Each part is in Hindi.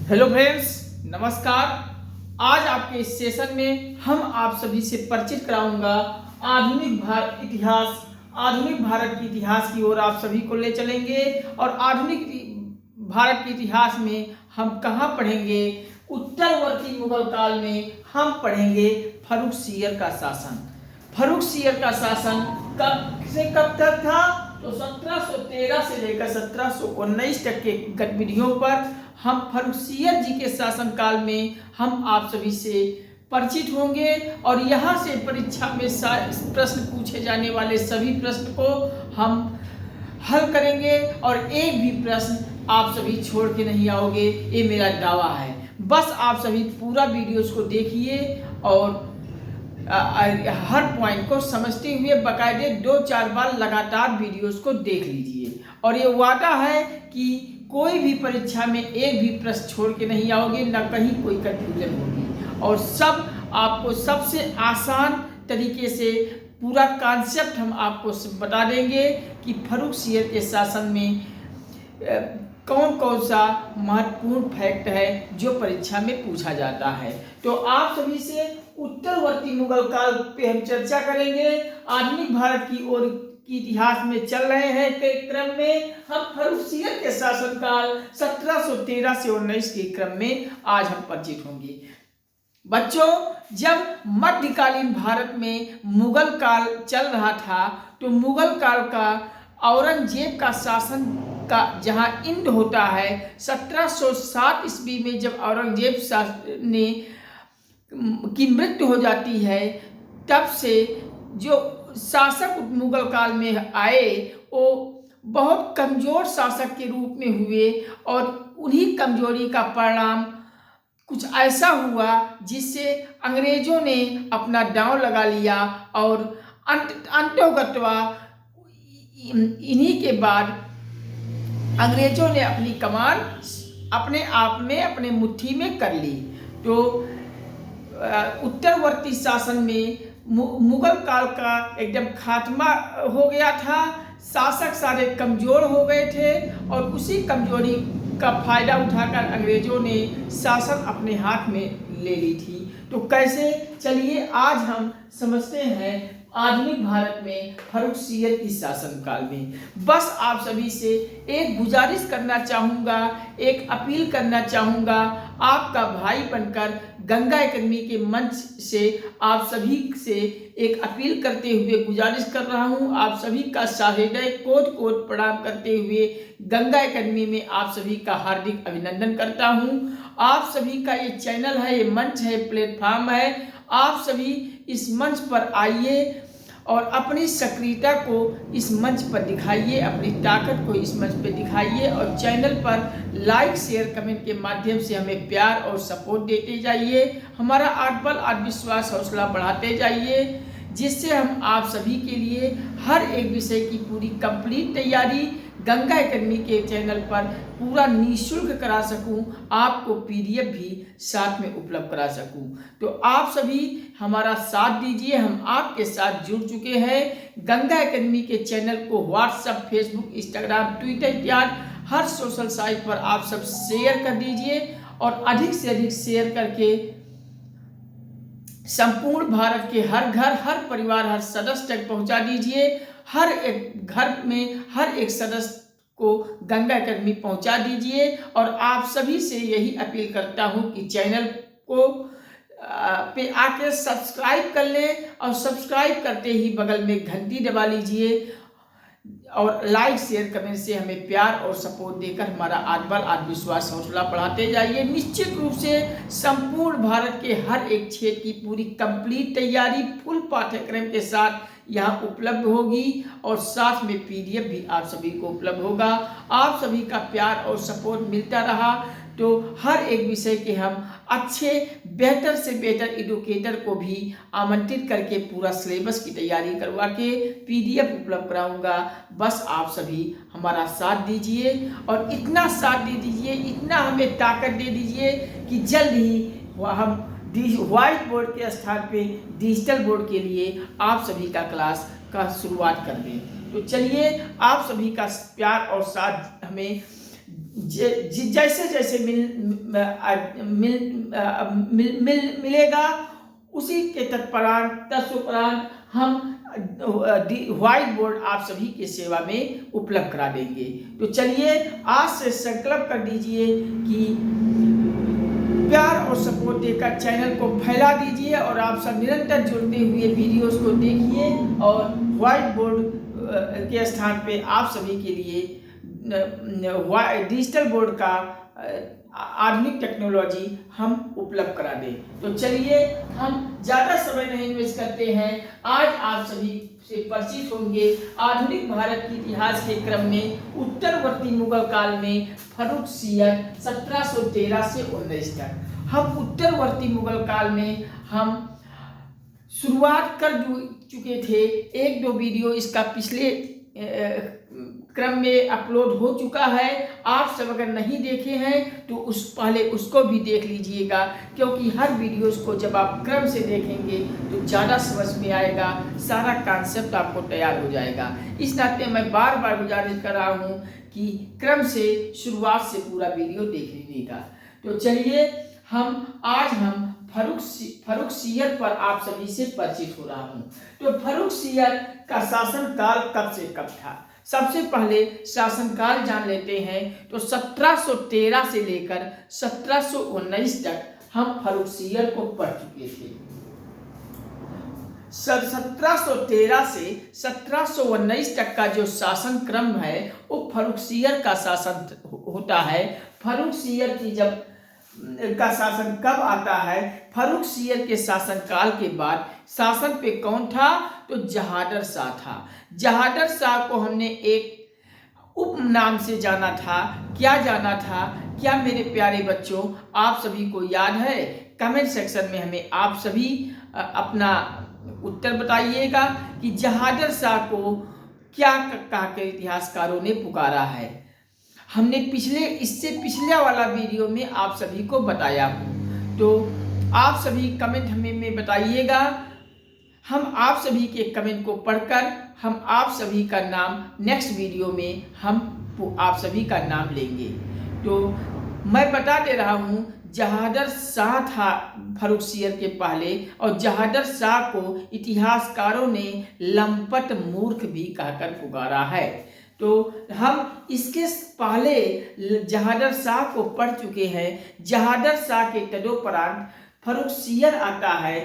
हेलो फ्रेंड्स, नमस्कार। आज आपके इस सेशन में हम आप सभी से परिचित कराऊंगा आधुनिक भारत के इतिहास की ओर आप सभी को ले चलेंगे। और आधुनिक भारत के इतिहास में हम कहाँ पढ़ेंगे? उत्तरवर्ती मुगल काल में हम पढ़ेंगे फर्रुखसियर का शासन। फर्रुखसियर का शासन कब से कब तक था? तो 1713 से लेकर 1719 तक के गतिविधियों पर हम फर्रुखसियर जी के शासनकाल में हम आप सभी से परिचित होंगे। और यहाँ से परीक्षा में प्रश्न पूछे जाने वाले सभी प्रश्न को हम हल करेंगे और एक भी प्रश्न आप सभी छोड़ के नहीं आओगे, ये मेरा दावा है। बस आप सभी पूरा वीडियोस को देखिए और हर पॉइंट को समझते हुए बाकायदे 2-4 बार लगातार वीडियोस को देख लीजिए। और ये वादा है कि कोई भी परीक्षा में एक भी प्रश्न छोड़ के नहीं आओगे, न कहीं कोई कंफ्यूजन होगी। और सब आपको सबसे आसान तरीके से पूरा कॉन्सेप्ट हम आपको बता देंगे कि फर्रुखसियर के शासन में कौन कौन सा महत्वपूर्ण फैक्ट है जो परीक्षा में पूछा जाता है। तो आप सभी से उत्तरवर्ती मुगल काल पे हम चर्चा करेंगे। आधुनिक भारत की ओर की इतिहास में चल रहे हैं के क्रम में हम फर्रुखसियर के शासनकाल 1713 से 19 के क्रम में आज हम परिचित होंगे। बच्चों, जब मध्यकालीन भारत में मुगल काल चल रहा था तो मुगल काल का औरंगजेब का शासन का जहां इंड होता है 1707 ईस्वी में जब औरंगजेब ने की मृत्यु हो जाती है, तब से जो शासक मुगल काल में आए वो बहुत कमजोर शासक के रूप में हुए। और उन्हीं कमजोरी का परिणाम कुछ ऐसा हुआ जिससे अंग्रेजों ने अपना दांव लगा लिया। और अंतोगत्वा इन्हीं के बाद अंग्रेजों ने अपनी कमान अपने आप में अपने मुट्ठी में कर ली। तो उत्तरवर्ती शासन में मुगल काल का एकदम खात्मा हो गया था। शासक सारे कमजोर हो गए थे और उसी कमजोरी का फायदा उठाकर अंग्रेजों ने शासन अपने हाथ में ले ली थी। तो कैसे, चलिए आज हम समझते हैं आधुनिक भारत में फर्रुखसियर की शासनकाल में। बस आप सभी से एक गुजारिश करना चाहूँगा, एक अपील करना चाहूँगा। आपका भाई बनकर गंगा एकेडमी के मंच से आप सभी से एक अपील करते हुए गुजारिश कर रहा हूँ। आप सभी का सहृदय कोटि कोटि प्रणाम करते हुए गंगा एकेडमी में आप सभी का हार्दिक अभिनंदन करता हूँ। आप सभी का ये चैनल है, ये मंच है, प्लेटफॉर्म है। आप सभी इस मंच पर आइए और अपनी सक्रियता को इस मंच पर दिखाइए, अपनी ताकत को इस मंच पर दिखाइए और चैनल पर लाइक शेयर कमेंट के माध्यम से हमें प्यार और सपोर्ट देते जाइए। हमारा आत्मबल आत्मविश्वास हौसला बढ़ाते जाइए, जिससे हम आप सभी के लिए हर एक विषय की पूरी कंप्लीट तैयारी गंगा एकेडमी के चैनल पर पूरा निःशुल्क करा सकूं, आपको पीडीएफ भी साथ में उपलब्ध करा सकूं। तो आप सभी हमारा साथ दीजिए। हम आपके साथ जुड़ चुके हैं। गंगा एकेडमी के चैनल को व्हाट्सएप, फेसबुक, इंस्टाग्राम, ट्विटर इत्यादि हर सोशल साइट पर आप सब शेयर कर दीजिए और अधिक से अधिक शेयर करके संपूर्ण भारत के हर घर, हर परिवार, हर सदस्य तक पहुंचा दीजिए। हर एक घर में हर एक सदस्य को गंगा एकेडमी पहुंचा दीजिए। और आप सभी से यही अपील करता हूं कि चैनल को पे आके सब्सक्राइब कर लें और सब्सक्राइब करते ही बगल में घंटी दबा लीजिए और लाइक शेयर कमेंट से हमें प्यार और सपोर्ट देकर हमारा आत्मबल आत्मविश्वास हौसला बढ़ाते जाइए। निश्चित रूप से संपूर्ण भारत के हर एक क्षेत्र की पूरी कंप्लीट तैयारी फुल पाठ्यक्रम के साथ यहाँ उपलब्ध होगी और साथ में पीडीएफ भी आप सभी को उपलब्ध होगा। आप सभी का प्यार और सपोर्ट मिलता रहा तो हर एक विषय के हम अच्छे बेहतर से बेहतर एडुकेटर को भी आमंत्रित करके पूरा सिलेबस की तैयारी करवा के पीडीएफ उपलब्ध कराऊंगा। बस आप सभी हमारा साथ दीजिए और इतना साथ दे दीजिए, इतना हमें ताकत दे दीजिए कि जल्द ही हम व्हाइट बोर्ड के स्थान पे डिजिटल बोर्ड के लिए आप सभी का क्लास का शुरुआत कर दें। तो चलिए, आप सभी का प्यार और साथ हमें जैसे जैसे मिलेगा उसी के तत्परांत हम व्हाइट बोर्ड आप सभी के सेवा में उपलब्ध करा देंगे। तो चलिए आज से संकल्प कर दीजिए कि प्यार और सपोर्ट देकर चैनल को फैला दीजिए और आप सब निरंतर जुड़ते हुए वीडियोस को देखिए और व्हाइट बोर्ड के स्थान पे आप सभी के लिए डिजिटल बोर्ड का आधुनिक टेक्नोलॉजी हम उपलब्ध करा दें। तो चलिए हम ज़्यादा समय नहीं वेस्ट करते हैं, आज आप सभी से परिचित होंगे आधुनिक भारत के इतिहास के क्रम में उत्तरवर्ती मुगल काल में फर्रुख सियर 1713 से 19 तक। हम उत्तरवर्ती मुगल काल में हम शुरुआत कर चुके थे, एक दो वीडियो इसका पिछले क्रम में अपलोड हो चुका है। आप सब अगर नहीं देखे हैं तो पहले उसको भी देख लीजिएगा, क्योंकि हर वीडियोस को जब आप क्रम से देखेंगे तो ज़्यादा समझ में आएगा, सारा कॉन्सेप्ट आपको तैयार हो जाएगा। इस नाते मैं बार बार गुजारिश कर रहा हूँ कि क्रम से शुरुआत से पूरा वीडियो देख लीजिएगा। तो चलिए आज हम फर्रुख सियर पर आप सभी से परिचित हो रहा हूँ। तो फर्रुख सियर का शासनकाल कब से कब था? सबसे पहले शासनकाल जान लेते हैं। तो 1713 से लेकर 1719 तक हम फर्रुख सियर को पढ़ चुके थे। 1713 से 1719 तक का जो शासन क्रम है वो फर्रुख सियर का शासन होता है। फर्रुख सियर की जब का शासन कब आता है? फर्रुख सियर के शासनकाल के बाद शासन पे कौन था? तो जहादर शाह था। जहादर शाह को हमने एक उपनाम से जाना था। क्या जाना था? क्या मेरे प्यारे बच्चों आप सभी को याद है? कमेंट सेक्शन में हमें आप सभी अपना उत्तर बताइएगा कि जहादर शाह को क्या कहकर इतिहासकारों ने पुकारा है। हमने इससे पिछले वाला वीडियो में आप सभी को बताया हूँ, तो आप सभी कमेंट हमें बताइएगा। हम आप सभी के कमेंट को पढ़कर हम आप सभी का नाम नेक्स्ट वीडियो में हम आप सभी का नाम लेंगे। तो मैं बता दे रहा हूँ, जहादर शाह था फर्रुख सियर के पहले, और जहादर शाह को इतिहासकारों ने लंपट मूर्ख भी कहकर पुकारा है। तो हम इसके पहले जहादर शाह को पढ़ चुके हैं। जहादर शाह के तदोपरांत फर्रुख सियर आता है।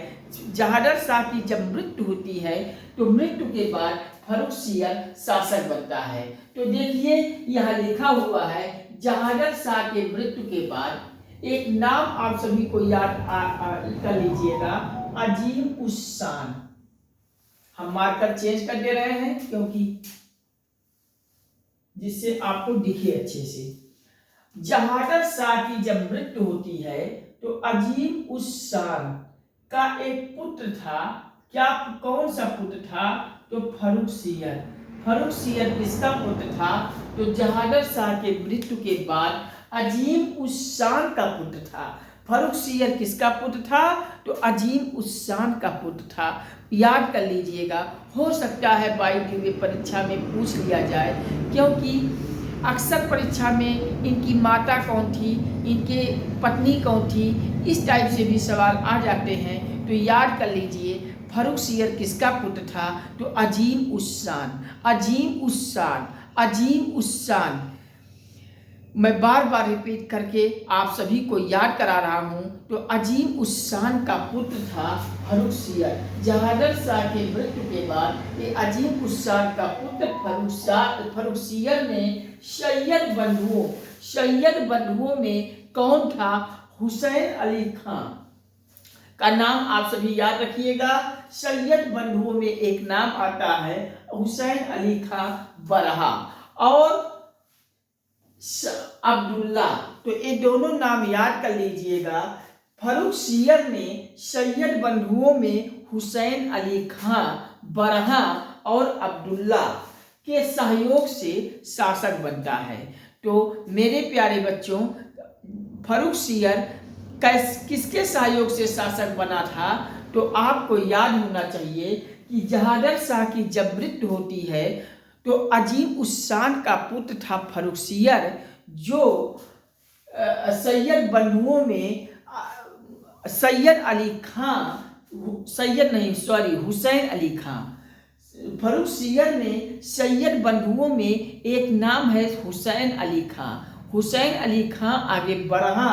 जहादर शाह की जब मृत्यु होती है तो मृत्यु के बाद फर्रुख सियर शासक बनता है। तो देखिए यहाँ लिखा हुआ है, जहादर शाह के मृत्यु के बाद एक नाम आप सभी को याद कर लीजिएगा, अजीम उस शान। हम मार्कर चेंज कर दे रहे हैं क्योंकि जिससे आपको दिखे अच्छे से। जहादर शाह की जब मृत्यु होती है तो अजीम उस शान का एक पुत्र था। क्या कौन सा पुत्र था? तो फर्रुख सियर। फर्रुख सियर किसका पुत्र था? तो जहादर शाह के मृत्यु के बाद अजीम उस शान का पुत्र था। फर्रुख सियर किसका पुत्र था? तो अजीम उस शान का पुत्र था। याद कर लीजिएगा, हो सकता है वायु परीक्षा में पूछ लिया जाए, क्योंकि अक्सर परीक्षा में इनकी माता कौन थी, इनके पत्नी कौन थी, इस टाइप से भी सवाल आ जाते हैं। तो याद कर लीजिए, फर्रुख सियर किसका पुत्र था? तो अजीम उस शान। अजीम उस शान, अजीम उस शान। मैं बार बार रिपीट करके आप सभी को याद करा रहा हूँ। तो अजीम उस शान का पुत्र था फर्रुख सियर। जहादर शाह के मृत्यु के बाद ये अजीम उस शान का पुत्र फर्रुख सियर ने सैयद बंधुओं में कौन था? हुसैन अली खां का नाम आप सभी याद रखिएगा। सैयद बंधुओं में एक नाम आता है हुसैन अली खां बरहा और अब्दुल्ला। तो ये दोनों नाम याद कर लीजिएगा। फर्रुख सियर ने सैयद बंधुओं में हुसैन अली खां बरहा और अब्दुल्ला के सहयोग से शासक बनता है। तो मेरे प्यारे बच्चों, फर्रुख सियर किसके सहयोग से शासक बना था? तो आपको याद होना चाहिए कि जहादर शाह की जब मृत्यु होती है तो अजीम उस शान का पुत्र था फर्रुख सियर, जो सैयद बंधुओं में सैयद अली खां, हुसैन अली खां। फर्रुख सियर में सैयद बंधुओं में एक नाम है हुसैन अली खां। हुसैन अली खां आगे बढ़ा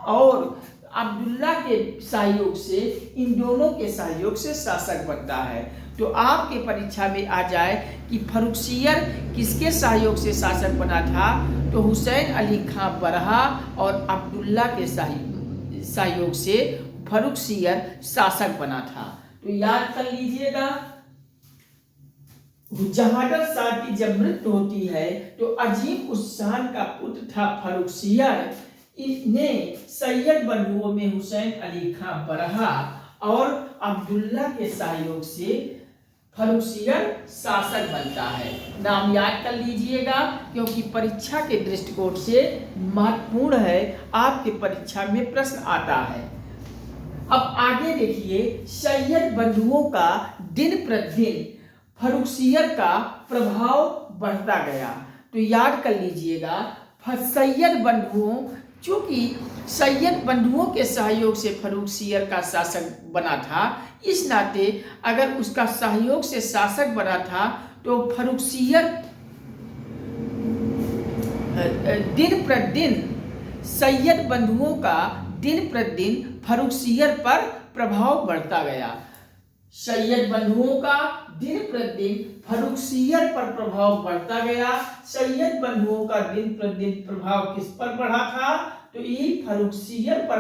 और अब्दुल्ला के सहयोग से, इन दोनों के सहयोग से शासक बनता है। तो आपके परीक्षा में आ जाए कि फर्रुख सियर किसके सहयोग से शासक बना था, तो हुसैन अली खां बरहा और अब्दुल्ला के सहयोग से फर्रुख सियर शासक बना था। तो याद कर लीजिएगा, जहांगीर शाह की जब मृत्यु होती है तो अजीम उस शान का पुत्र था फर्रुख सियर ने सैयद बंधुओं में हुसैन अली खां बरहा और अब्दुल्ला के सहयोग से फर्रुख सियर शासक बनता है। नाम याद कर लीजिएगा क्योंकि परीक्षा के दृष्टिकोण से महत्वपूर्ण है, आपके परीक्षा में प्रश्न आता है। अब आगे देखिए, सैयद बंधुओं का दिन प्रतिदिन फर्रुख सियर का प्रभाव बढ़ता गया। तो याद कर लीजिएगा, सैयद बंधुओं, चूंकि सैयद बंधुओं के सहयोग से फर्रुख सियर का शासक बना था, इस नाते अगर उसका सहयोग से शासक बना था तो फर्रुख सियर दिन प्रतिदिन, सैयद बंधुओं का दिन प्रतिदिन फर्रुख सियर पर प्रभाव बढ़ता गया। सैयद बंधुओं का दिन प्रतिदिन फर्रुख सियर पर प्रभाव बढ़ता गया। सैयद बंधुओं का दिन प्रतिदिन प्रभाव किस पर बढ़ा था, तो ये फर्रुख सियर पर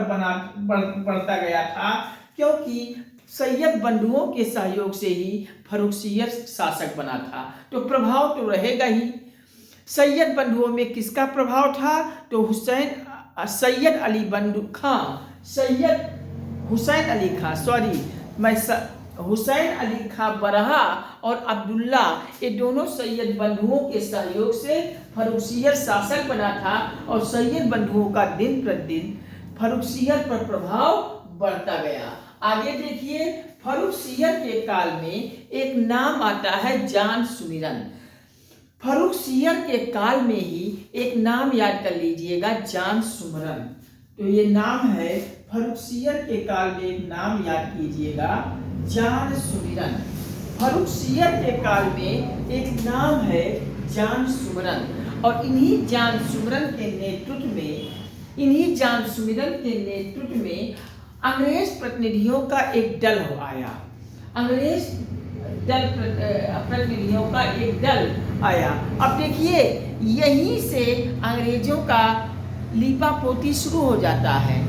बढ़ता गया था, क्योंकि सैयद बंधुओं के सहयोग से ही फर्रुख सियर शासक बना था। तो प्रभाव तो रहेगा ही। सैयद बंधुओं में किसका प्रभाव था, तो सैयद अली बंधु खां, हुसैन अली खां बरहा और अब्दुल्ला, ये दोनों सैयद बंधुओं के सहयोग से फर्रुख सियर शासक बना था और सैयद बंधुओं का दिन प्रतिदिन फर्रुख सियर पर प्रभाव बढ़ता गया। आगे देखिए, फर्रुख सियर के काल में एक नाम आता है जान सुमिरन। फर्रुख सियर के काल में ही एक नाम याद कर लीजिएगा, जान सुमिरन। तो ये नाम है, फर्रुख सियर के काल में एक नाम याद कीजिएगा, जान सुमिरन। फर्रुख सियर के काल में एक नाम है जान सुमिरन और इन्हीं जान सुमिरन के नेतृत्व में अंग्रेज प्रतिनिधियों का एक दल आया। प्रतिनिधियों का एक दल आया। अब देखिए, यहीं से अंग्रेजों का लीपापोती शुरू हो जाता है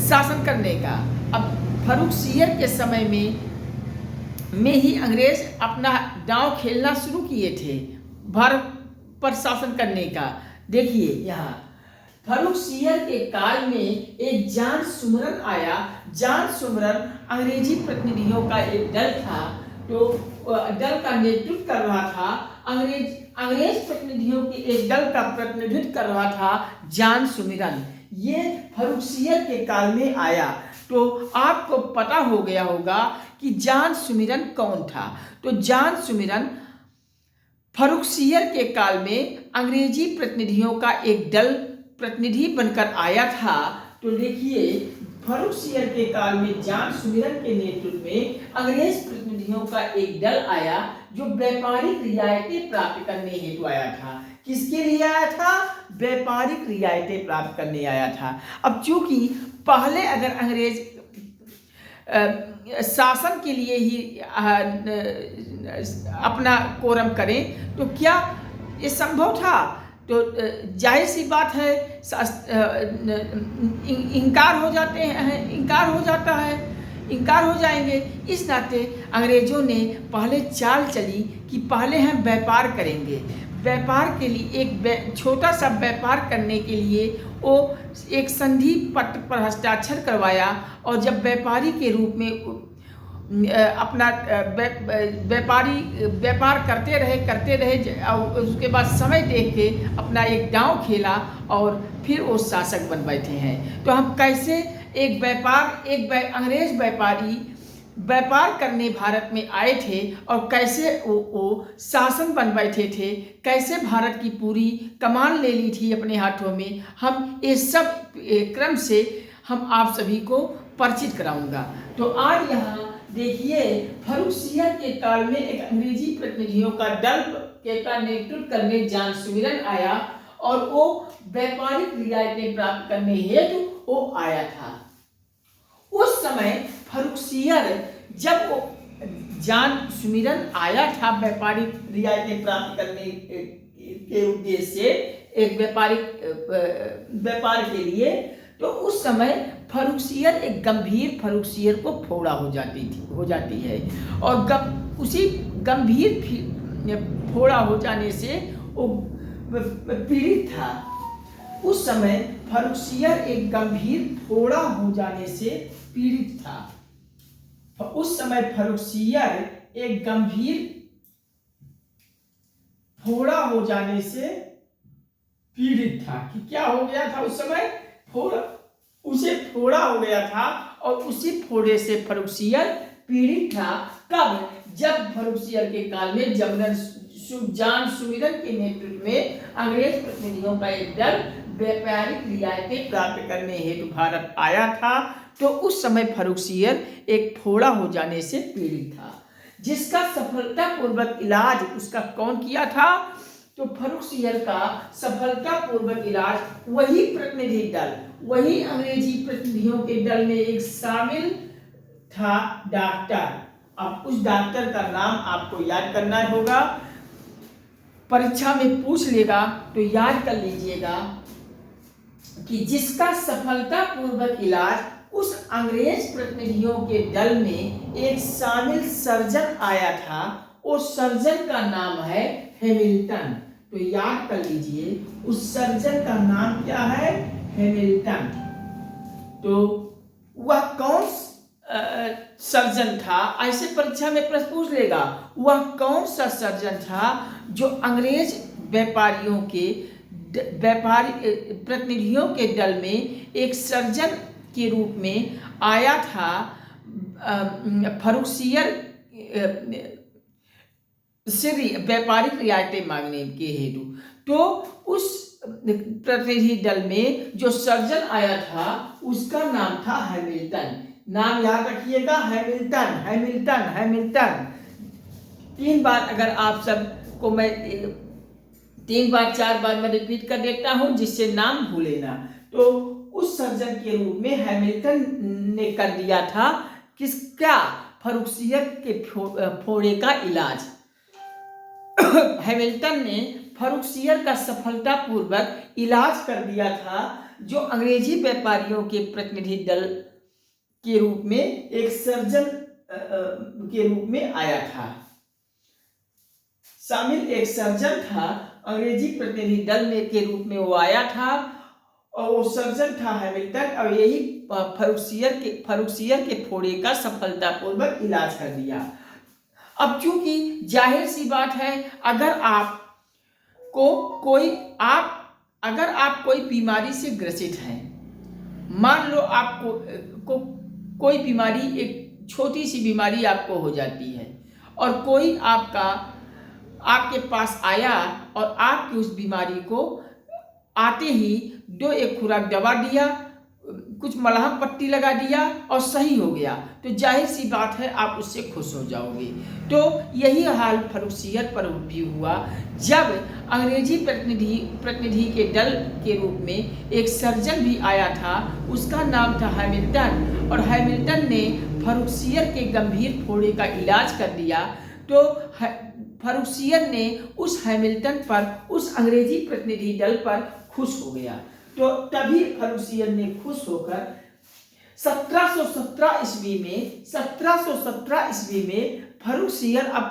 शासन करने का। अब फर्रुख सियर के समय में ही अंग्रेज अपना दांव खेलना शुरू किए थे भारत पर शासन करने का। देखिए यहाँ फर्रुख सियर के काल में एक जान सुमिरन आया। जान सुमिरन अंग्रेजी प्रतिनिधियों का एक दल था, तो दल का नेतृत्व कर रहा था, अंग्रेज प्रतिनिधियों के एक दल का प्रतिनिधित्व कर रहा था जान सुमिरन। ये फर्रुख सियर के काल में आया। तो आपको पता हो गया होगा कि जान सुमिरन कौन था। तो जान सुमिरन फर्रुख सियर के काल में अंग्रेजी प्रतिनिधियों का एक दल प्रतिनिधि बनकर आया था। तो देखिए, फर्रुख सियर के काल में जान सुमिरन के नेतृत्व में अंग्रेज प्रतिनिधियों का एक दल आया जो व्यापारिक रियायतें प्राप्त करने हेतु आया था। किसके लिए आया था? व्यापारिक रियायतें प्राप्त करने आया था। अब चूंकि पहले अगर अंग्रेज शासन के लिए ही अपना कोरम करें तो क्या ये संभव था? तो जाहिर सी बात है इनकार हो जाएंगे। इस नाते अंग्रेजों ने पहले चाल चली कि पहले हम व्यापार करेंगे। व्यापार के लिए एक छोटा सा व्यापार करने के लिए वो एक संधि पत्र पर हस्ताक्षर करवाया और जब व्यापारी के रूप में अपना व्यापार करते रहे और उसके बाद समय देख के अपना एक दांव खेला और फिर वो शासक बन बैठे हैं। तो हम कैसे एक अंग्रेज व्यापारी व्यापार करने भारत में आए थे और कैसे वो शासन बन बैठे थे, कैसे भारत की पूरी कमान ले ली थी अपने हाथों में, हम ये सब क्रम से हम आप सभी को परिचित कराऊंगा। तो आज यहाँ देखिए, फर्रुखसियर के काल में एक अंग्रेजी प्रतिनिधियों का दल का नेतृत्व करने जॉन सुमिरन आया और वो व्यापारिक रियायतें प्राप्त करने हेतु वो आया था। उस समय फर्रुखसियर, जब वो जॉन सुमिरन आया था व्यापारिक रियायतें प्राप्त करने के उद्देश्य से एक व्यापार के लिए, तो उस समय फर्रुखसियर एक गंभीर फर्रुखसियर को फोड़ा हो जाती है और उसी गंभीर फोड़ा हो जाने से वो पीड़ित था। उस समय फर्रुखसियर एक गंभीर फोड़ा हो जाने से पीड़ित था। उस समय फर्रुखसियर एक गंभीर फोड़ा हो जाने से पीड़ित था। कि क्या हो गया था उस समय? उसे फोड़ा हो गया था और उसी फोड़े से फर्रुखसियर पीड़ित था। कब? जब फर्रुखसियर के काल में जॉन सुमिरन के नेतृत्व में अंग्रेज प्रतिनिधियों का एक दल व्यापारिक रियायतें प्राप्त करने हेतु भारत आया था, तो उस समय फर्रुखसियर एक फोड़ा हो जाने से पीड़ित था, जिसका सफलतापूर्वक इलाज उसका कौन किया था? तो फर्रुखसियर का सफलतापूर्वक इलाज वही प्रतिनिधि दल, वही अंग्रेजी प्रतिनिधियों के दल में एक शामिल था डॉक्टर। अब उस डॉक्टर का नाम आपको याद करना होगा, परीक्षा में पूछ लेगा तो याद कर लीजिएगा कि जिसका सफलतापूर्वक इलाज उस अंग्रेज प्रतिनिधियों के दल में एक शामिल सर्जन आया था, उस सर्जन का नाम है हैमिल्टन। तो याद कर लीजिए, उस सर्जन का नाम क्या है? हैमिल्टन। तो वह कौन सर्जन था? ऐसे परीक्षा में प्रश्न पूछ लेगा, वह कौन सा सर्जन था जो अंग्रेज व्यापारियों के प्रतिनिधियों के दल में एक सर्जन के रूप में आया था फर्रुखसियर से व्यापारिक रियायतें मांगने के हेतु। तो उस प्रतिनिधि दल में जो सर्जन आया था उसका नाम था हैमिल्टन। नाम याद रखिएगा, हैमिल्टन, हैमिल्टन, हैमिल्टन। 3 बार अगर आप सबको मैं 3 बार 4 बार मैं रिपीट कर देता हूं जिससे नाम भूले ना। तो उस सर्जन के रूप में हैमिल्टन ने कर दिया था किसका? फर्रुखसियर के फोड़े का इलाज। हैमिल्टन ने फर्रुखसियर का सफलतापूर्वक इलाज कर दिया था, जो अंग्रेजी व्यापारियों के प्रतिनिधि दल के रूप में एक सर्जन के रूप में आया था। शामिल एक सर्जन था, अंग्रेजी प्रतिनिधि दल में के रूप में वो आया था और वो सर्जन था हैमिल्टन, और यही फर्रुखसियर के फोड़े का सफलतापूर्वक इलाज कर दिया। अब चूंकि जाहिर सी बात है, अगर आप कोई बीमारी से ग्रसित हैं, मान लो आपको कोई बीमारी, एक छोटी सी बीमारी आपको हो जाती है और कोई आपके पास आया और आपकी उस बीमारी को आते ही एक खुराक दवा दिया, कुछ मलहम पट्टी लगा दिया और सही हो गया, तो जाहिर सी बात है आप उससे खुश हो जाओगे। तो यही हाल फर्रुखसियर पर भी हुआ, जब अंग्रेजी प्रतिनिधि के दल के रूप में एक सर्जन भी आया था, उसका नाम था हैमिल्टन, और हैमिल्टन ने फर्रुखसियर के गंभीर फोड़े का इलाज कर दिया। तो फर्रुखसियर ने उस हैमिल्टन पर, उस अंग्रेजी प्रतिनिधि दल पर खुश हो गया। तो तभी फर्रुखसियर ने खुश होकर 1717 ईस्वी में फर्रुखसियर अब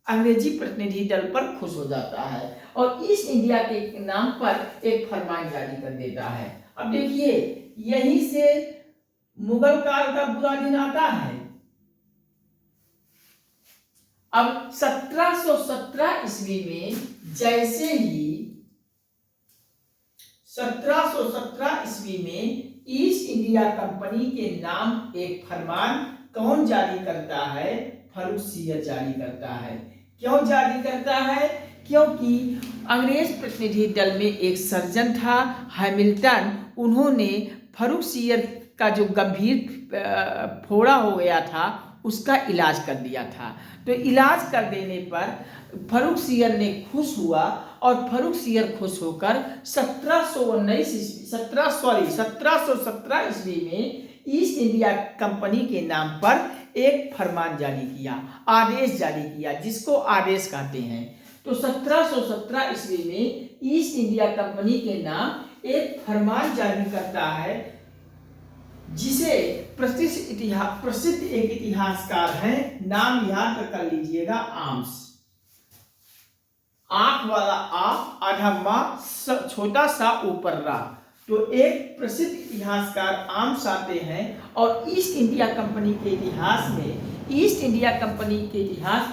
अंग्रेजी प्रतिनिधि दल पर खुश हो जाता है और ईस्ट इंडिया के नाम पर एक फरमान जारी कर देता है। अब देखिए, यहीं से मुगल काल का बुरा दिन आता है। अब 1717 ईस्वी में जैसे ही 1717 ईस्वी में ईस्ट इंडिया कंपनी के नाम एक फरमान कौन जारी करता है? फर्रुख सियर जारी करता है। क्यों जारी करता है? क्योंकि अंग्रेज प्रतिनिधि दल में एक सर्जन था हैमिल्टन, उन्होंने फर्रुख सियर का जो गंभीर फोड़ा हो गया था उसका इलाज कर दिया था। तो इलाज कर देने पर फर्रुख सियर ने खुश हुआ और फर्रुख सियर खुश होकर 1717 ईस्वी में ईस्ट इंडिया कंपनी के नाम पर एक फरमान जारी किया, आदेश जारी किया, जिसको आदेश कहते हैं। तो 1717 ईस्वी में ईस्ट इंडिया कंपनी के नाम एक फरमान जारी करता है, जिसे प्रसिद्ध एक इतिहासकार हैं, नाम याद कर लीजिएगा, आर्म्स। आंख वाला आ, आधा मा, छोटा सा ऊपर रा। तो एक प्रसिद्ध इतिहासकार आर्म्स आते हैं और ईस्ट इंडिया कंपनी के इतिहास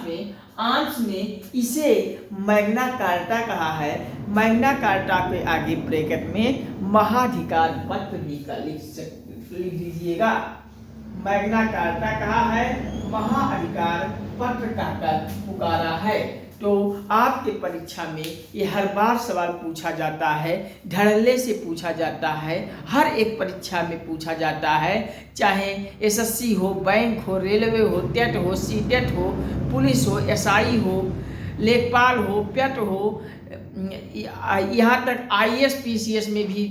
में आर्म्स ने इसे मैग्ना कार्टा कहा है। मैग्ना कार्टा के आगे ब्रैकेट में महाधिकार पत्र भी लिख दीजिएगा। मैग्ना कार्टा कहा है, महाअधिकार पत्र कहकर पुकारा है। तो आपके परीक्षा में ये हर बार सवाल पूछा जाता है, धड़ल्ले से पूछा जाता है, हर एक परीक्षा में पूछा जाता है, चाहे एसएससी हो, बैंक हो, रेलवे हो, टेट हो, सीटेट हो, पुलिस हो, एसआई हो, लेखपाल हो, पेट हो, यहाँ तक आईएएस पीसीएस में भी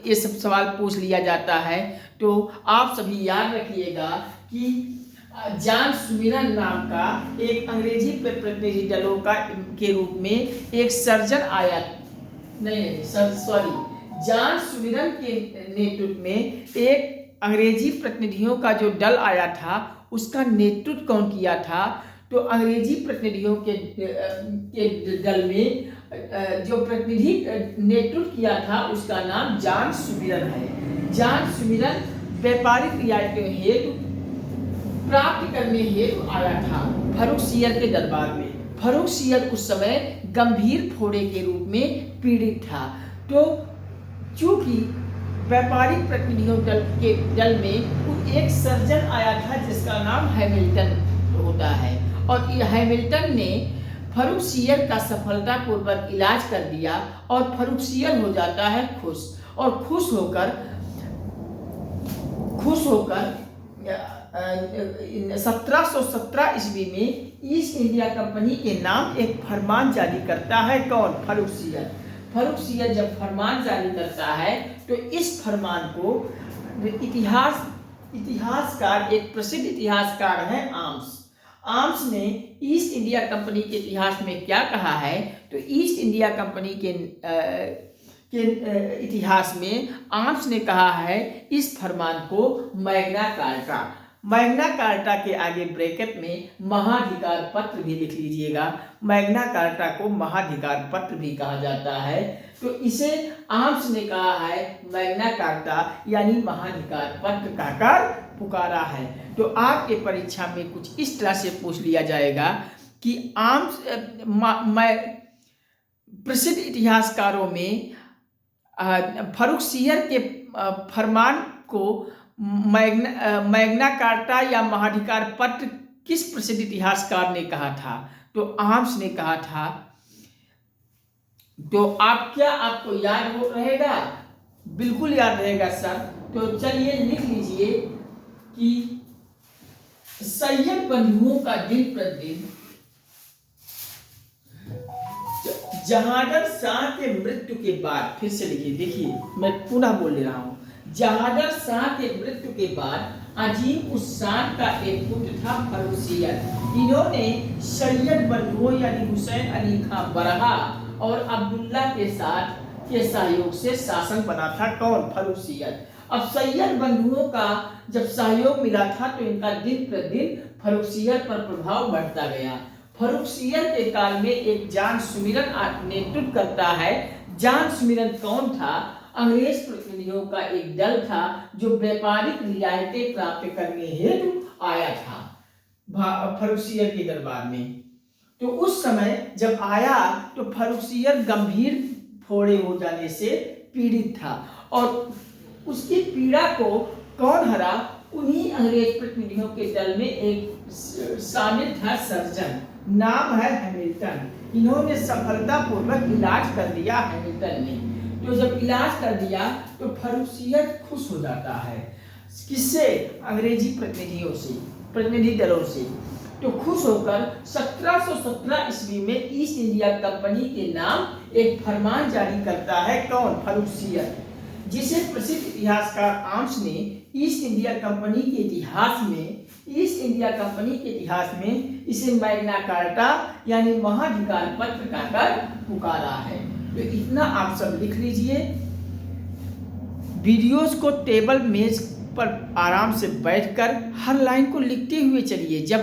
ये सब सवाल पूछ लिया जाता है। तो आप सभी याद रखिएगा कि जॉन सुमिरन नाम का एक अंग्रेजी प्रतिनिधि दलों के रूप में एक सर्जन आया, जॉन सुमिरन के नेतृत्व में एक अंग्रेजी प्रतिनिधियों का जो दल आया था, उसका नेतृत्व कौन किया था? तो अंग्रेजी प्रतिनिधियों के दल में जो प्रतिनिधि नेतृत्व किया था उसका नाम जॉन सुमिरन है। जॉन सुमिरन व्यापारिक रियायतें हेतु प्राप्त करने हेतु आया था फर्रुख सियर के दरबार में। फर्रुख सियर उस समय गंभीर फोड़े के रूप में पीड़ित था। तो चूंकि व्यापारिक प्रतिनिधियों दल में एक सर्जन आया था जिसका नाम हैमिल्टन होता है, और हैमिल्टन ने फर्रुख सियर का सफलतापूर्वक इलाज कर दिया और फर्रुख सियर हो जाता है खुश, और खुश होकर 1717 ईस्वी में ईस्ट इंडिया कंपनी के नाम एक फरमान जारी करता है। कौन? फर्रुख सियर। फर्रुख सियर जब फरमान जारी करता है तो इस फरमान को इतिहासकार, एक प्रसिद्ध इतिहासकार है आर्म्स। आर्म्स ने ईस्ट इंडिया कंपनी के इतिहास में क्या कहा है? तो ईस्ट इंडिया कंपनी के इतिहास में आर्म्स ने कहा है इस फरमान को मैग्ना कार्टा के आगे ब्रैकेट में महाधिकार पत्र भी लिख लीजिएगा। मैग्ना कार्टा को महाधिकार पत्र भी कहा जाता है। तो इसे आर्म्स ने कहा है मैग्ना कार्टा यानी महाधिकार पत्र कहकर पुकारा है। तो आपके परीक्षा में कुछ इस तरह से पूछ लिया जाएगा कि आर्म्स प्रसिद्ध इतिहासकारों में फर्रुख सियर के फरमान को मैग्ना कार्टा या महाधिकार पत्र किस प्रसिद्ध इतिहासकार ने कहा था? तो आर्म्स ने कहा था। तो आपको याद रहेगा? बिल्कुल याद रहेगा सर। तो चलिए लिख लीजिए कि सैयद बंधुओं का दिन प्रतिदिन जहांगीर शाह के मृत्यु के बाद, फिर से लिखिए, देखिए मैं पुनः बोल रहा हूं, जहांगीर शाह के मृत्यु के बाद अजीम उस शान का एक पुत्र था फर्रुख सियर। इन्होंने सैयद बंधुओं यानी हुसैन अली खां बरहा और अब्दुल्ला के सहयोग से शासन बना था। कौन? फर्रुख सियर। अब सैयद बंधुओं का जब सहयोग मिला था तो इनका दिन प्रतिदिन फर्रुख सियर पर प्रभाव बढ़ता गया। फर्रुख सियर के काल में एक जॉन सुमिरन नेतृत्व करता है। जॉन सुमिरन कौन था? अंग्रेज प्रतिनिधियों का एक दल था जो व्यापारिक रियायतें प्राप्त करने हेतु आया था फर्रुख सियर के दरबार में। तो उस समय जब आया तो फर्रुख सियर गंभीर फोड़े हो जाने से पीड़ित था, और उसकी पीड़ा को कौन हरा? उन्हीं अंग्रेज प्रतिनिधियों के दल में एक शामिल था सर्जन, नाम है हैमिल्टन। इन्होंने सफलतापूर्वक इलाज कर दिया हैमिल्टन ने। तो जब इलाज कर दिया तो फर्रुखसियत खुश हो जाता है। किससे? अंग्रेजी प्रतिनिधियों से, प्रतिनिधि दलों से। तो खुश होकर 1717 ईस्वी में ईस्ट इंडिया कंपनी के नाम एक फरमान जारी करता है। कौन? फर्रुखसियत, जिसे प्रसिद्ध इतिहासकार आम्स ने ईस्ट इंडिया कंपनी के इतिहास में इसे मैग्ना कार्टा यानी महाधिकार पत्र कहकर पुकारा है। तो इतना आप सब लिख लीजिए। वीडियोस को टेबल मेज पर आराम से बैठकर हर लाइन को लिखते हुए चलिए। जब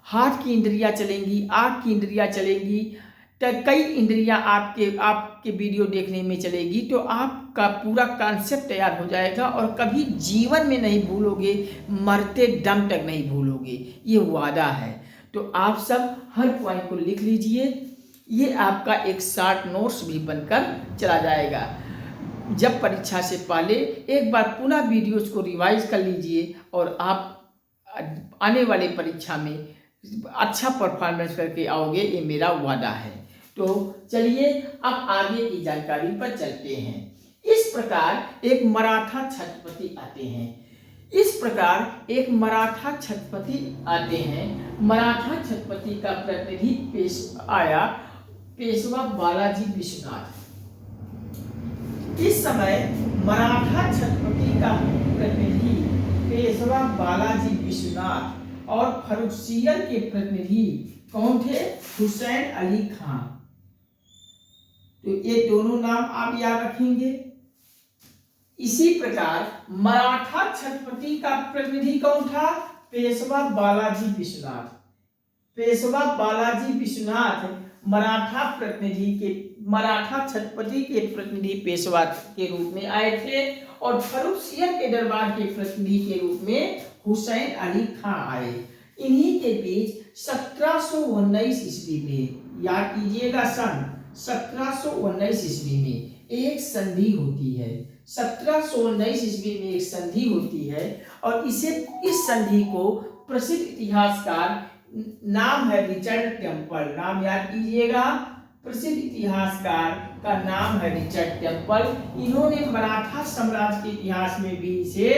हाथ की इंद्रियां चलेंगी, आँख की इंद्रियां चलेंगी, तो कई इंद्रियां आपके वीडियो देखने में चलेगी, तो आपका पूरा कॉन्सेप्ट तैयार हो जाएगा और कभी जीवन में नहीं भूलोगे, मरते दम तक नहीं भूलोगे, ये वादा है। तो आप सब हर पॉइंट को लिख लीजिए। ये आपका एक शॉर्ट नोट्स भी बनकर चला जाएगा। जब परीक्षा से पहले एक बार पुनः वीडियोस को रिवाइज कर लीजिए और आप आने वाले परीक्षा में अच्छा परफॉर्मेंस करके आओगे, ये मेरा वादा है। तो चलिए अब आगे की जानकारी पर चलते हैं। इस प्रकार एक मराठा छत्रपति आते हैं। मराठा छत्रपति का प्रतिनिधि पेशवा बालाजी विश्वनाथ। इस समय मराठा छत्रपति का प्रतिनिधि पेशवा बालाजी विश्वनाथ और फर्रुखसियत के प्रतिनिधि कौन थे? हुसैन अली खां। तो ये दोनों नाम आप याद रखेंगे। इसी प्रकार मराठा छत्रपति का प्रतिनिधि कौन था? पेशवा बालाजी विश्वनाथ मराठा छत्रपति के प्रतिनिधि पेशवा के रूप में आए थे और फर्रुखसियत के दरबार के प्रतिनिधि के रूप में हुसैन अली खां आए। इन्हीं के बीच 1719 ईस्वी में, याद कीजिएगा, सन 1719 ईस्वी में एक संधि होती है। 1719 ईस्वी में एक संधि होती है और इस संधि को प्रसिद्ध इतिहासकार, नाम है रिचर्ड टेम्पल, नाम याद कीजिएगा, प्रसिद्ध इतिहासकार का नाम है रिचर्ड टेम्पल। इन्होंने मराठा साम्राज्य के इतिहास में भी इसे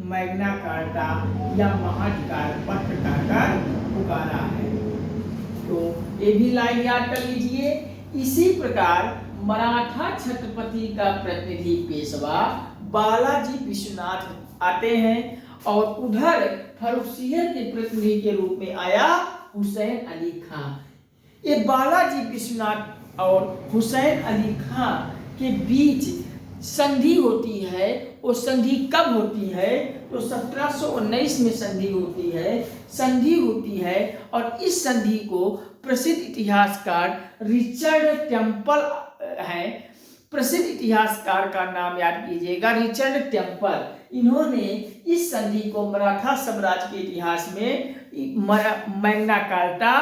मैग्ना कार्टा या महाधिकार पत्र कहकर पुकारा है। तो ये भी लाइन याद कर लीजिए। इसी प्रकार मराठा छत्रपति का प्रतिनिधि पेशवा बालाजी विश्वनाथ आते हैं और उधर फर्रुखसियत के प्रतिनिधि के रूप में आया हुसैन अली खां। ये बालाजी विश्वनाथ और हुसैन अली खां के बीच संधि होती है। वो संधि कब होती है? तो 1719 में संधि होती है और इस संधि को प्रसिद्ध इतिहासकार रिचर्ड टेम्पल है। प्रसिद्ध इतिहासकार का नाम याद कीजिएगा, रिचर्ड टेम्पल। इन्होंने इस संधि को मराठा साम्राज्य के इतिहास में मैग्ना कार्टा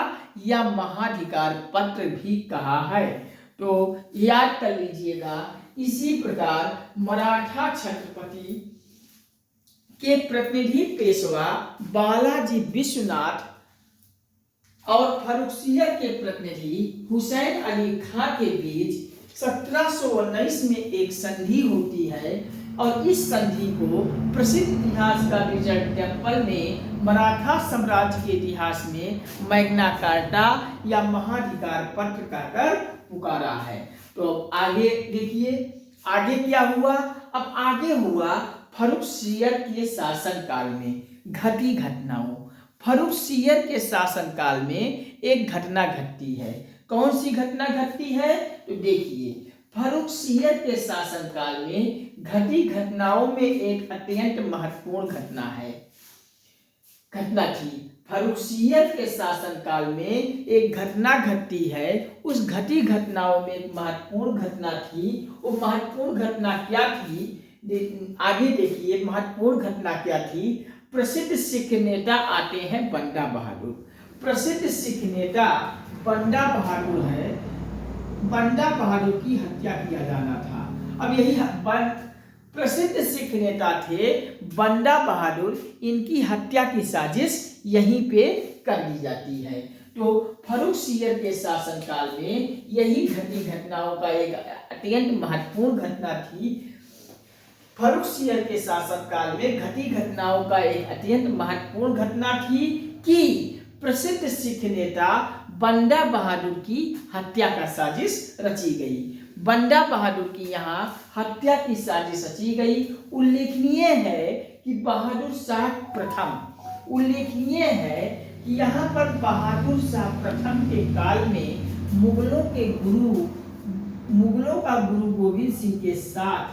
या महाधिकार पत्र भी कहा है। तो याद कर लीजिएगा। इसी प्रकार मराठा छत्रपति के प्रतिनिधि पेशवा बालाजी विश्वनाथ और फर्रुखसियत के प्रतिनिधि हुसैन अली खां के बीच 1719 में एक संधि होती है और इस संधि को प्रसिद्ध इतिहासकार रिचर्ड टेम्पल ने मराठा साम्राज्य के इतिहास में मैग्ना कार्टा या महाधिकार पत्र कहकर पुकारा है। तो आगे देखिए, आगे क्या हुआ? अब आगे हुआ फर्रुखसियत के शासनकाल में घटी घटनाओं। फर्रुखसियत के शासनकाल में एक घटना घटती है। कौन सी घटना घटती है? तो देखिए, फर्रुखसियत के शासनकाल में घटी घटनाओं में एक अत्यंत महत्वपूर्ण घटना थी। फर्रुखसियत के शासनकाल में एक घटना घटती है। उस घटी घटनाओं में एक महत्वपूर्ण घटना थी। वो महत्वपूर्ण घटना क्या थी? आगे देखिए, महत्वपूर्ण घटना क्या थी? प्रसिद्ध सिख नेता आते हैं बंडा बहादुर। प्रसिद्ध सिख नेता बंडा बहादुर है। बंडा बहादुर की हत्या किया जाना था। अब यही प्रसिद्ध सिख नेता थे बंडा बहादुर, इनकी हत्या की साजिश यहीं पे कर ली जाती है। तो फर्रुख सियर के शासनकाल में यही घटी घटनाओं का एक अत्यंत महत्वपूर्ण घटना थी। फर्रुख सियर के शासनकाल में घटी घटनाओं का एक अत्यंत महत्वपूर्ण घटना थी कि प्रसिद्ध सिख नेता बंडा बहादुर की हत्या का साजिश रची गई। बंडा बहादुर की यहाँ हत्या की साजिश रची गई। उल्लेखनीय है कि बहादुर शाह प्रथम, उल्लेखनीय है कि यहाँ पर बहादुर शाह प्रथम के काल में मुगलों का गुरु गोविंद सिंह के साथ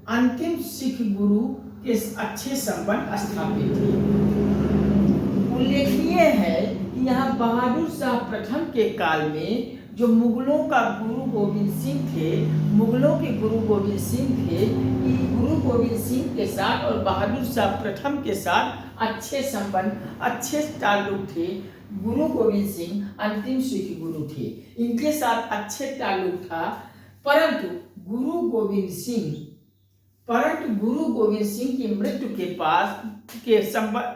अंतिम सिख गुरु के अच्छे संबंध स्थापित थे। उल्लेखनीय है कि यहाँ बहादुर शाह प्रथम के काल में जो मुगलों का गुरु गोविंद सिंह थे, मुगलों के गुरु गोविंद सिंह थे, गुरु गोविंद सिंह के साथ और बहादुर शाह प्रथम के साथ अच्छे संबंध, अच्छे ताल्लुक थे। गुरु गोविंद सिंह अंतिम सिख गुरु थे, इनके साथ अच्छे ताल्लुक था। परंतु गुरु गोविंद सिंह की मृत्यु के पास के संबंध,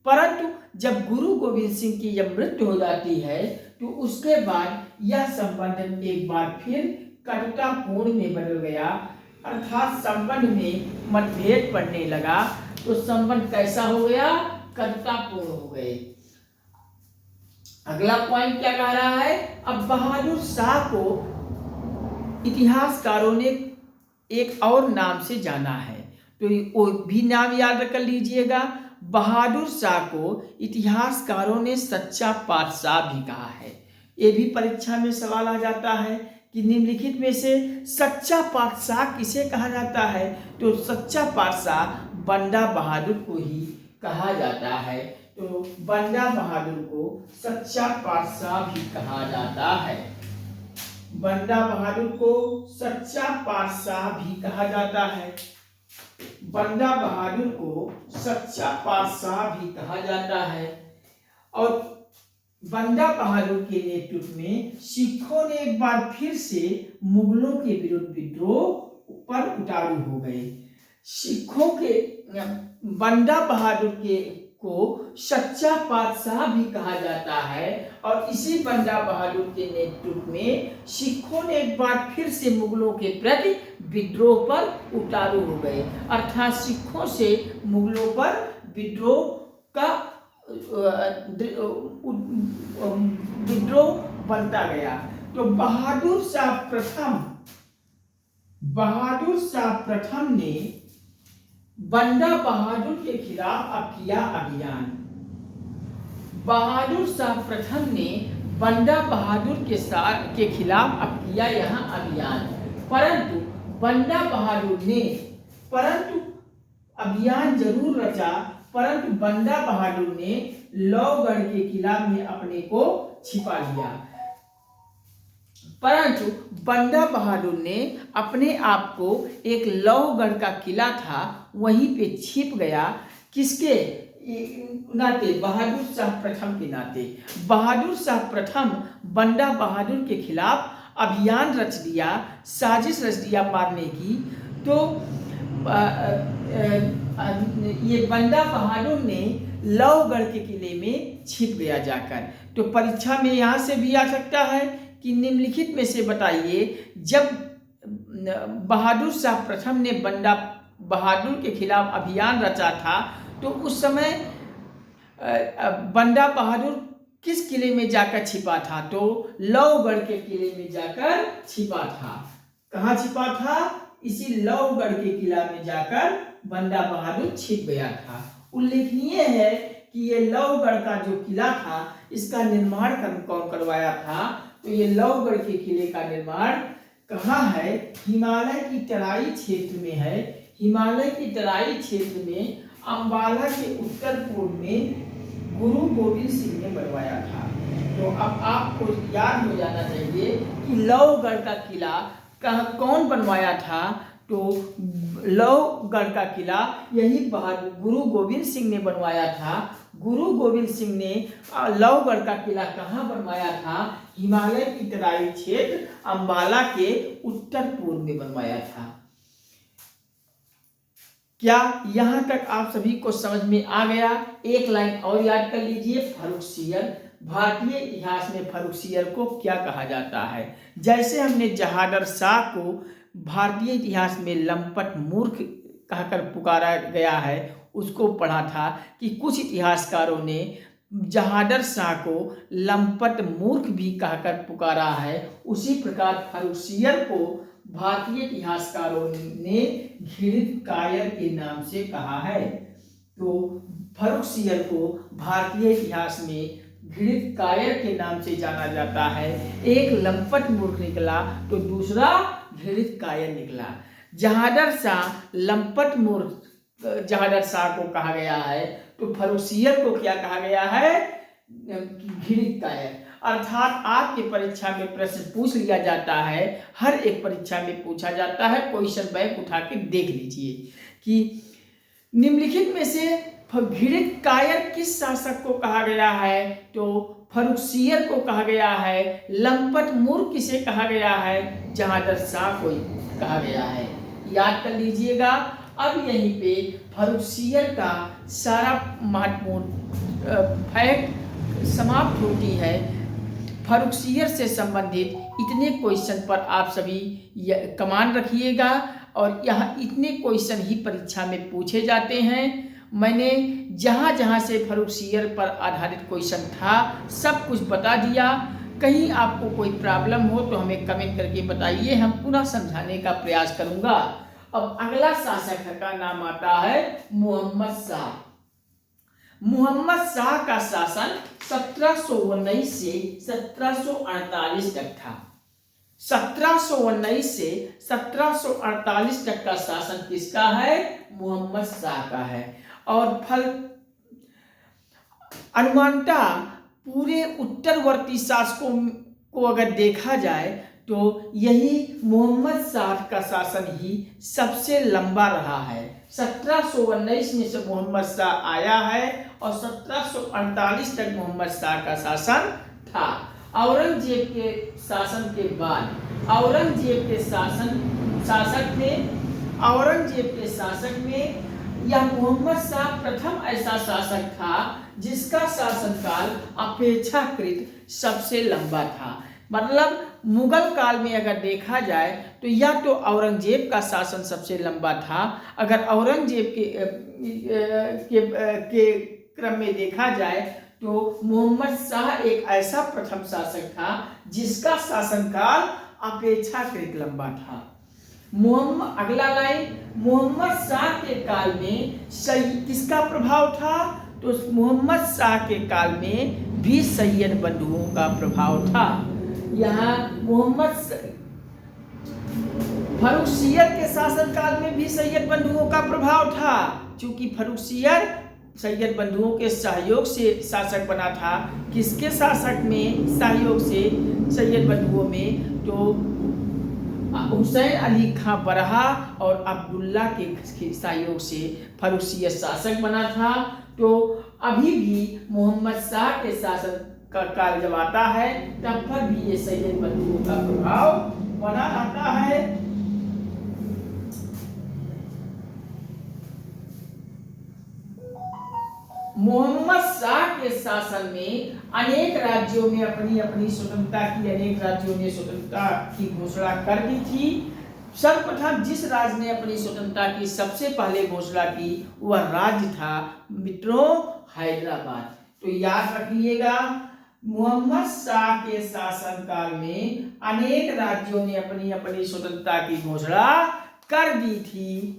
परंतु जब गुरु गोविंद सिंह की जब मृत्यु हो जाती है तो उसके बाद यह संबंध एक बार फिर कटुतापूर्ण में बदल गया, अर्थात संबंध में मतभेद पड़ने लगा। तो संबंध कैसा हो गया? कटुतापूर्ण हो गए। अगला पॉइंट क्या कह रहा है? अब बहादुर शाह को इतिहासकारों ने एक और नाम से जाना है, तो वो भी नाम याद कर लीजिएगा। बहादुर शाह को इतिहासकारों ने सच्चा पातशाह भी कहा है। ये भी परीक्षा में सवाल आ जाता है कि निम्नलिखित में से सच्चा पातशाह किसे कहा जाता है? तो सच्चा पातशाह बंडा बहादुर को ही कहा जाता है। तो बंडा बहादुर को सच्चा पातशाह भी कहा जाता है। बंडा बहादुर को सच्चा पातशाह भी कहा जाता है। बंडा बहादुर को सच्चा पातशाह भी कहा जाता है। और बंडा बहादुर के नेतृत्व में सिखों ने एक बार फिर से मुगलों के विरुद्ध विद्रोह पर उतारू हो गए। सिखों के बंडा बहादुर को सच्चा पातशाह भी कहा जाता है। और इसी बंडा बहादुर के नेतृत्व में सिखों ने एक बार फिर से मुगलों के प्रति विद्रोह पर उतारू हो गए, अर्थात सिखों से मुगलों पर विद्रोह का विद्रोह बनता गया। तो बहादुर शाह प्रथम ने बंडा बहादुर के खिलाफ अब किया अभियान। बहादुर शाह प्रथम ने बंडा बहादुर के खिलाफ अब किया यहाँ अभियान। परंतु अभियान जरूर रचा, परंतु बंडा बहादुर ने लौगढ़ के किला में अपने को छिपा लिया। परंतु बंडा बहादुर ने अपने आप को एक लौगढ़ का किला था वहीं पे छिप गया। किसके नाते? बहादुर शाह प्रथम के नाते। बहादुर शाह प्रथम बंडा बहादुर के खिलाफ अभियान रच दिया, साजिश रच दिया मारने की। तो ये बंडा बहादुर ने लौगढ़ के किले में छिप गया जाकर। तो परीक्षा में यहाँ से भी आ सकता है कि निम्नलिखित में से बताइए, जब बहादुर शाह प्रथम ने बंडा बहादुर के खिलाफ अभियान रचा था तो उस समय बंडा बहादुर किस किले में जाकर छिपा था? तो लौगढ़ के किले में जाकर छिपा था। कहाँ छिपा था? इसी लौगढ़ के किला में जाकर बंडा बहादुर छिप गया था। उल्लेखनीय है कि ये लौगढ़ का जो किला था इसका निर्माण कौन करवाया था? तो ये लौगढ़ के किले का निर्माण कहाँ है? हिमालय की तराई क्षेत्र में है। हिमालय की तराई क्षेत्र में अंबाला के उत्तर पूर्व में गुरु गोविंद सिंह ने बनवाया था। तो अब आपको याद हो जाना चाहिए कि लौगढ़ का किला कौन बनवाया था? तो लौगढ़ का किला यही गुरु गोविंद सिंह ने बनवाया था। गुरु गोविंद सिंह ने लौगढ़ का किला कहाँ बनवाया था? हिमालय की तराई क्षेत्र अंबाला के उत्तर पूर्व में बनवाया था। क्या यहां तक आप सभी को समझ में आ गया? एक लाइन और याद कर लीजिए, फर्रुखसियर। भारतीय इतिहास में फर्रुखसियर को क्या कहा जाता है? जैसे हमने जहादर शाह को भारतीय इतिहास में लंपट मूर्ख कहकर पुकारा गया है, उसको पढ़ा था कि कुछ इतिहासकारों ने जहादर शाह को लंपट मूर्ख भी कहकर पुकारा है, उसी प्रकार फर्रुखसियर को भारतीय इतिहासकारों ने घृणित कायर के नाम से कहा है। तो फर्रुखसियर को भारतीय इतिहास में घृणित कायर के नाम से जाना जाता है। एक लंपट मूर्ख निकला तो दूसरा घृणित कायर निकला। जहादर शाह लंपट मूर्ख जहादर शाह को कहा गया है, तो फर्रुखसियर को क्या कहा गया है? घृणित कायर। अर्थात आपके परीक्षा में प्रश्न पूछ लिया जाता है, हर एक परीक्षा में पूछा जाता है, क्वेश्चन बैंक उठा के देख लीजिए कि निम्नलिखित में से घृणित कायर किस शासक को कहा गया है? तो फर्रुखसियर को कहा गया है। लंपट मूर्ख किसे कहा गया है? जहादर शाह को कहा गया है। याद कर लीजिएगा। अब यहीं पे फर्रुखसियर का सारा महत्वपूर्ण फैक्ट समाप्त होती है। फर्रुखसियर से संबंधित इतने क्वेश्चन पर आप सभी कमान रखिएगा, और यहाँ इतने क्वेश्चन ही परीक्षा में पूछे जाते हैं। मैंने जहाँ जहाँ से फर्रुखसियर पर आधारित क्वेश्चन था सब कुछ बता दिया। कहीं आपको कोई प्रॉब्लम हो तो हमें कमेंट करके बताइए, हम पुनः समझाने का प्रयास करूँगा। अब अगला शासक का नाम आता है मोहम्मद शाह। मोहम्मद शाह का शासन 1719 से 1748 तक था। 1719 से 1748 तक का शासन किसका है? मोहम्मद शाह का है। और अनुमानतः पूरे उत्तरवर्ती शासकों को अगर देखा जाए तो यही मोहम्मद शाह का शासन ही सबसे लंबा रहा है। 1719 में से मोहम्मद शाह आया है और 1748 तक मोहम्मद शाह का शासन था। औरंगजेब के शासन के बाद औरंगजेब के शासक में यह मोहम्मद शाह प्रथम ऐसा शासक था जिसका शासनकाल अपेक्षाकृत सबसे लंबा था। मतलब मुगल काल में अगर देखा जाए तो या तो औरंगजेब का शासन सबसे लंबा था। अगर औरंगजेब के क्रम में देखा जाए तो मोहम्मद शाह एक ऐसा प्रथम शासक था जिसका शासनकाल अपेक्षाकृत लंबा था। अगला लाइन, मोहम्मद शाह के काल में किसका प्रभाव था? तो मोहम्मद शाह के काल में भी सैयद बंधुओं का प्रभाव था। यहाँ फर्रुखसियर के शासनकाल में भी सैयद बंधुओं का प्रभाव था। चूंकि फर्रुखसियर सैयद बंधुओं के सहयोग से शासक बना था। किसके शासक में सहयोग से? सैयद बंधुओं में तो हुसैन अली खां बरहा और अब्दुल्ला के सहयोग से फर्रुखसियर शासक बना था। तो अभी भी मोहम्मद शाह के शासन का काल जब आता है तब पर भी ये सैयद बंधुओं का प्रभाव बना रहता है। मोहम्मद शाह के शासन में अनेक राज्यों में अपनी अपनी स्वतंत्रता की अनेक राज्यों ने स्वतंत्रता की घोषणा कर दी थी। सर्वप्रथम जिस राज्य ने अपनी स्वतंत्रता की सबसे पहले घोषणा की वह राज्य था मित्रों हैदराबाद। तो याद रखिएगा, मोहम्मद शाह के शासनकाल में अनेक राज्यों ने अपनी अपनी स्वतंत्रता की घोषणा कर दी थी।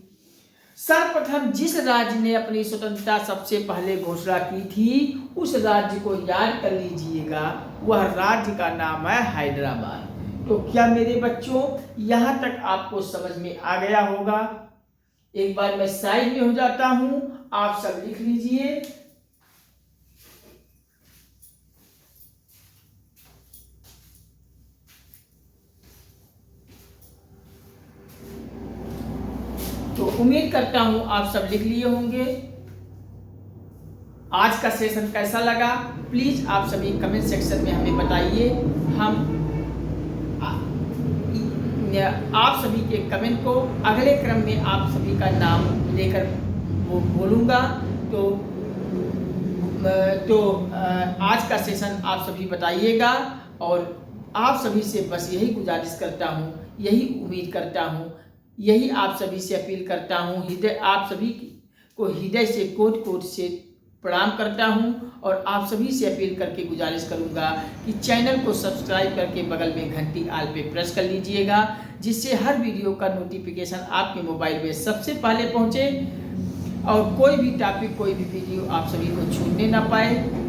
सर्वप्रथम जिस राज्य ने अपनी स्वतंत्रता सबसे पहले घोषणा की थी उस राज्य को याद कर लीजिएगा, वह राज्य का नाम है हैदराबाद। तो क्या मेरे बच्चों यहाँ तक आपको समझ में आ गया होगा? एक बार मैं साइड में हो जाता हूँ, आप सब लिख लीजिए। तो उम्मीद करता हूं आप सब लिख लिए होंगे। आज का सेशन कैसा लगा प्लीज आप सभी कमेंट सेक्शन में हमें बताइए। हम आप सभी के कमेंट को अगले क्रम में आप सभी का नाम लेकर बोलूँगा। तो आज का सेशन आप सभी बताइएगा, और आप सभी से बस यही गुजारिश करता हूँ, यही उम्मीद करता हूँ, यही आप सभी से अपील करता हूँ। आप सभी को हृदय से कोट कोट से प्रणाम करता हूँ, और आप सभी से अपील करके गुजारिश करूँगा कि चैनल को सब्सक्राइब करके बगल में घंटी आल पे प्रेस कर लीजिएगा, जिससे हर वीडियो का नोटिफिकेशन आपके मोबाइल में सबसे पहले पहुँचे, और कोई भी टॉपिक, कोई भी वीडियो आप सभी को छूटने ना पाए।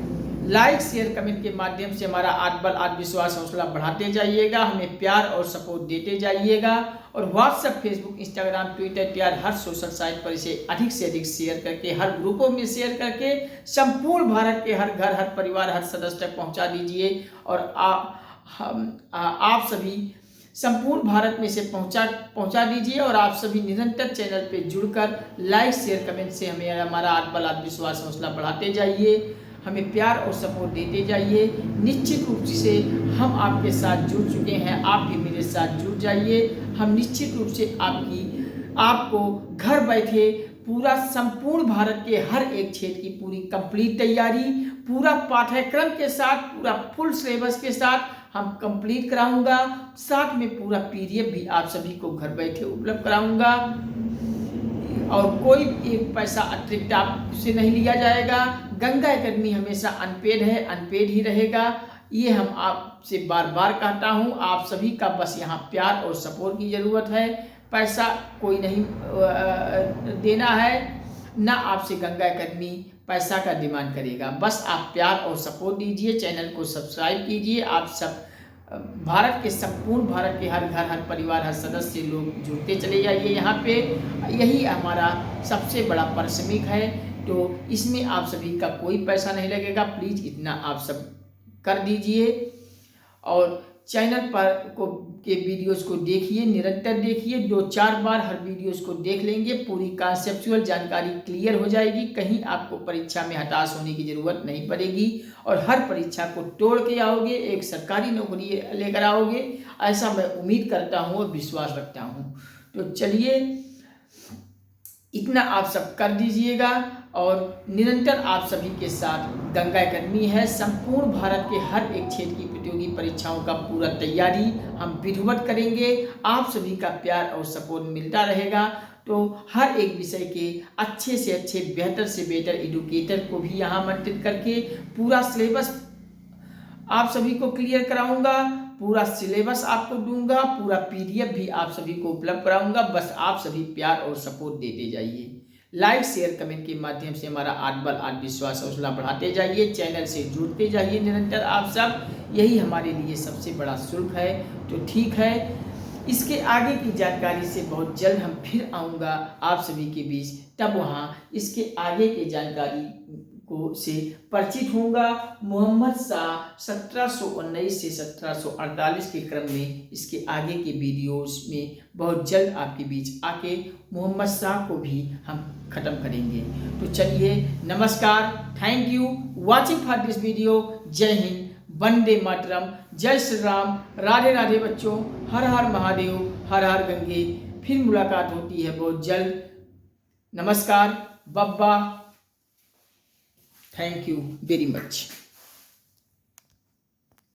लाइक शेयर कमेंट के माध्यम से हमारा आत्मबल आत्मविश्वास हौसला बढ़ाते जाइएगा, हमें प्यार और सपोर्ट देते जाइएगा, और व्हाट्सएप फेसबुक इंस्टाग्राम ट्विटर यार हर सोशल साइट पर इसे अधिक से अधिक शेयर करके, हर ग्रुपों में शेयर करके संपूर्ण भारत के हर घर, हर परिवार, हर सदस्य तक पहुंचा दीजिए। और आप सभी संपूर्ण भारत में से पहुंचा दीजिए, और आप सभी निरंतर चैनल पे जुड़कर लाइक शेयर कमेंट से हमें हमारा आत्मबल आत्मविश्वास हौसला बढ़ाते जाइए, हमें प्यार और सपोर्ट देते जाइए। निश्चित रूप से हम आपके साथ जुड़ चुके हैं, आप भी मेरे साथ जुड़ जाइए। हम निश्चित रूप से आपको घर बैठे पूरा संपूर्ण भारत के हर एक क्षेत्र की पूरी कंप्लीट तैयारी, पूरा पाठ्यक्रम के साथ, पूरा फुल सिलेबस के साथ हम कंप्लीट कराऊंगा। साथ में पूरा PDF भी आप सभी को घर बैठे उपलब्ध कराऊंगा, और कोई एक पैसा अतिरिक्त आपसे नहीं लिया जाएगा। गंगा एकेडमी हमेशा अनपेड है, अनपेड ही रहेगा, ये हम आपसे बार बार कहता हूँ। आप सभी का बस यहाँ प्यार और सपोर्ट की ज़रूरत है, पैसा कोई नहीं देना है, ना आपसे गंगा एकेडमी पैसा का डिमांड करेगा। बस आप प्यार और सपोर्ट दीजिए, चैनल को सब्सक्राइब कीजिए। आप सब भारत के संपूर्ण भारत के हर घर, हर परिवार, हर सदस्य लोग जुड़ते चले जाइए यहाँ पे, यही हमारा सबसे बड़ा पारिश्रमिक है। तो इसमें आप सभी का कोई पैसा नहीं लगेगा, प्लीज़ इतना आप सब कर दीजिए। और चैनल पर के वीडियोस को देखिए, निरंतर देखिए, 2-4 बार हर वीडियोस को देख लेंगे, पूरी कॉन्सेप्चुअल जानकारी क्लियर हो जाएगी। कहीं आपको परीक्षा में हताश होने की ज़रूरत नहीं पड़ेगी, और हर परीक्षा को तोड़ के आओगे, एक सरकारी नौकरी लेकर आओगे, ऐसा मैं उम्मीद करता हूँ और विश्वास रखता हूँ। तो चलिए, इतना आप सब कर दीजिएगा, और निरंतर आप सभी के साथ गंगा एकेडमी है। संपूर्ण भारत के हर एक क्षेत्र की प्रतियोगी परीक्षाओं का पूरा तैयारी हम विधिवत करेंगे। आप सभी का प्यार और सपोर्ट मिलता रहेगा, तो हर एक विषय के अच्छे से अच्छे, बेहतर से बेहतर एडुकेटर को भी यहाँ आमंत्रित करके पूरा सिलेबस आप सभी को क्लियर कराऊंगा, पूरा सिलेबस आपको दूंगा, पूरा PDF भी आप सभी को उपलब्ध कराऊंगा। बस आप सभी प्यार और सपोर्ट देते जाइए, लाइक शेयर कमेंट के माध्यम से हमारा आत्मबल आत्मविश्वास हौसला बढ़ाते जाइए, चैनल से जुड़ते जाइए निरंतर आप सब, यही हमारे लिए सबसे बड़ा शुल्क है। तो ठीक है, इसके आगे की जानकारी से बहुत जल्द हम फिर आऊँगा आप सभी के बीच, तब वहाँ इसके आगे की जानकारी से परिचित होऊंगा। मोहम्मद शाह 1719 से 1748 के क्रम में इसके आगे के वीडियोस में बहुत जल्द आपके बीच आके मोहम्मद शाह को भी हम खत्म करेंगे। तो चलिए, नमस्कार, thank you watching for this video. जय हिंद, वंदे मातरम, जय श्री राम, राधे राधे बच्चों, हर हर महादेव, हर हर गंगे। फिर मुलाकात होती है बहुत जल्द। नमस्कार, बब्बा, थैंक यू वेरी मच।